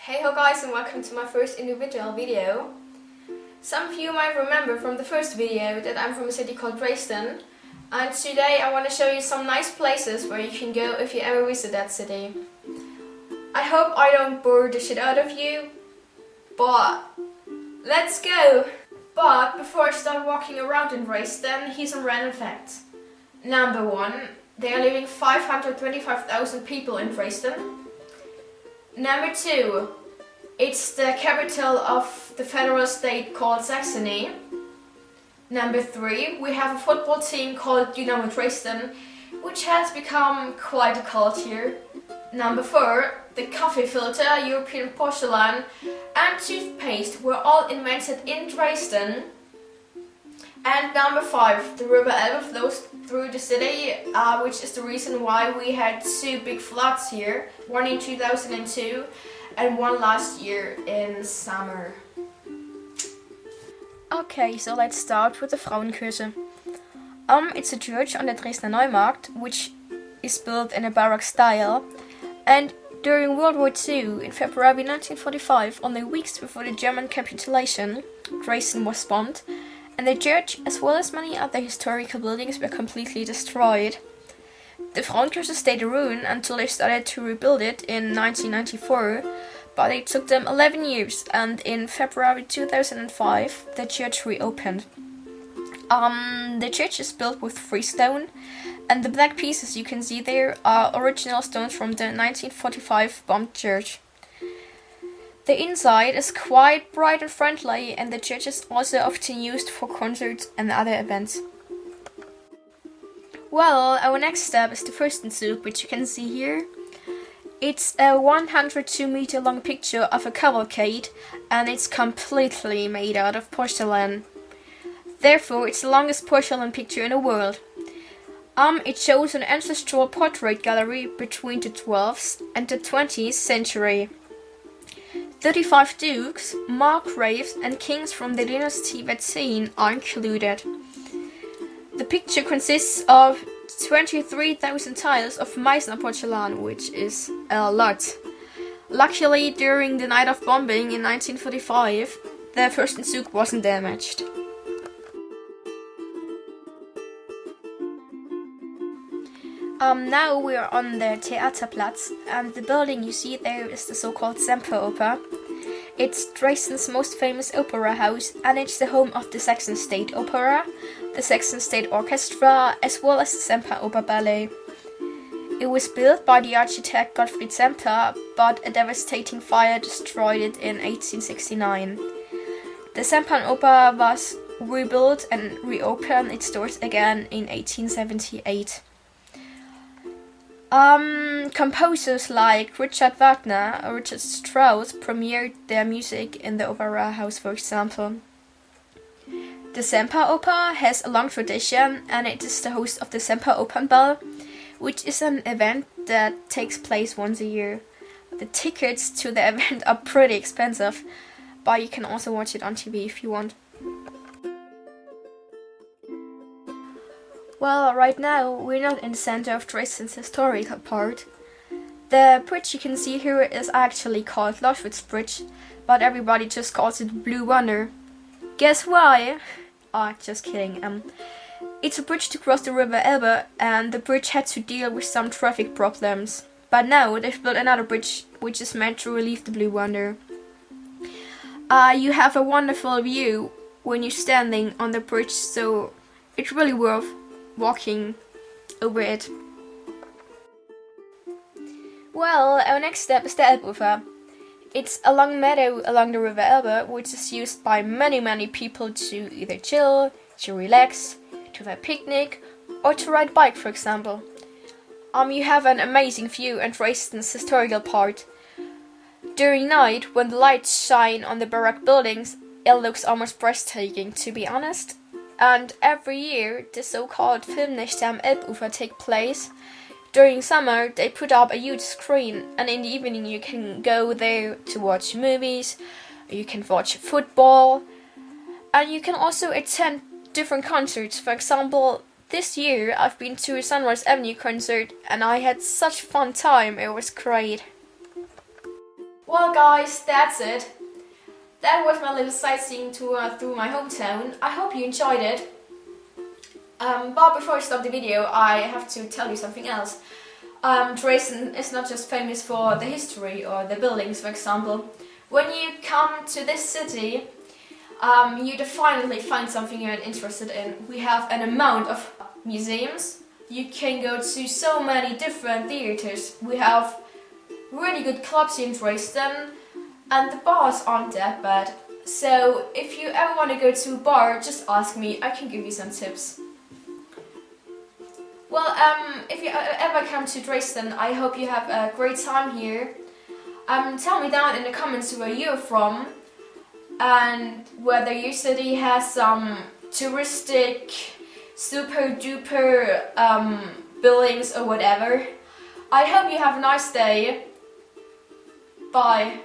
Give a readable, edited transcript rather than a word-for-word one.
Hey ho guys, and welcome to my first individual video. Some of you might remember from the first video that I'm from a city called Dresden, and today I want to show you some nice places where you can go if you ever visit that city. I hope I don't bore the shit out of you, but let's go! But before I start walking around in Dresden, here's some random facts. Number 1, there are living 525,000 people in Dresden. Number 2, it's the capital of the federal state called Saxony. Number 3, we have a football team called Dynamo Dresden, which has become quite a cult here. Number 4, the coffee filter, European porcelain and toothpaste were all invented in Dresden. And number 5, the river Elbe flows through the city, which is the reason why we had 2 big floods here, one in 2002 and one last year in summer. Okay, so let's start with the Frauenkirche. It's a church on the Dresdner Neumarkt, which is built in a Baroque style, and during World War II, in February 1945, only weeks before the German capitulation, Dresden was bombed, and the church, as well as many other historical buildings, were completely destroyed. The Frauenkirche stayed a ruin until they started to rebuild it in 1994, but it took them 11 years, and in February 2005, the church reopened. The church is built with freestone, and the black pieces you can see there are original stones from the 1945 bombed church. The inside is quite bright and friendly, and the church is also often used for concerts and other events. Well, our next step is the Fürstenzug, which you can see here. It's a 102 meter long picture of a cavalcade, and it's completely made out of porcelain. Therefore, it's the longest porcelain picture in the world. It shows an ancestral portrait gallery between the 12th and the 20th century. 35 dukes, margraves and kings from the dynasty Vezin are included. The picture consists of 23,000 tiles of Meißner porcelain, which is a lot. Luckily, during the night of bombing in 1945, the Fürstenzug wasn't damaged. Now we are on the Theaterplatz, and the building you see there is the so-called Semperoper. It's Dresden's most famous opera house, and it's the home of the Saxon State Opera, the Saxon State Orchestra, as well as the Semperoper Ballet. It was built by the architect Gottfried Semper, but a devastating fire destroyed it in 1869. The Semperoper was rebuilt and reopened its doors again in 1878. Composers like Richard Wagner or Richard Strauss premiered their music in the opera house, for example. The Semperoper has a long tradition, and it is the host of the Semperopernball, which is an event that takes place once a year. The tickets to the event are pretty expensive, but you can also watch it on TV if you want. Well, right now we're not in the center of Dresden's historical part. The bridge you can see here is actually called Loschwitz Bridge, but everybody just calls it Blue Wonder. Guess why? Just kidding. It's a bridge to cross the river Elbe, and the bridge had to deal with some traffic problems. But now they've built another bridge which is meant to relieve the Blue Wonder. You have a wonderful view when you're standing on the bridge, so it's really worth walking over it. Well, our next step is the Elbufer. It's a long meadow along the river Elbe, which is used by many people to either chill, to relax, to have a picnic, or to ride bike, for example. You have an amazing view and Dresden's historical part. During night, when the lights shine on the Baroque buildings, it looks almost breathtaking, to be honest. And every year, the so-called Filmnächte am Elbufer take place. During summer, they put up a huge screen, and in the evening you can go there to watch movies, you can watch football, and you can also attend different concerts. For example, this year I've been to a Sunrise Avenue concert, and I had such fun time, it was great. Well guys, that's it. That was my little sightseeing tour through my hometown. I hope you enjoyed it. But before I stop the video, I have to tell you something else. Dresden is not just famous for the history or the buildings, for example. When you come to this city, you definitely find something you're interested in. We have an amount of museums. You can go to so many different theaters. We have really good clubs in Dresden, and the bars aren't that bad. So if you ever want to go to a bar, just ask me, I can give you some tips. Well, if you ever come to Dresden, I hope you have a great time here. Tell me down in the comments where you're from and whether your city has some touristic, super duper buildings or whatever. I hope you have a nice day. Bye.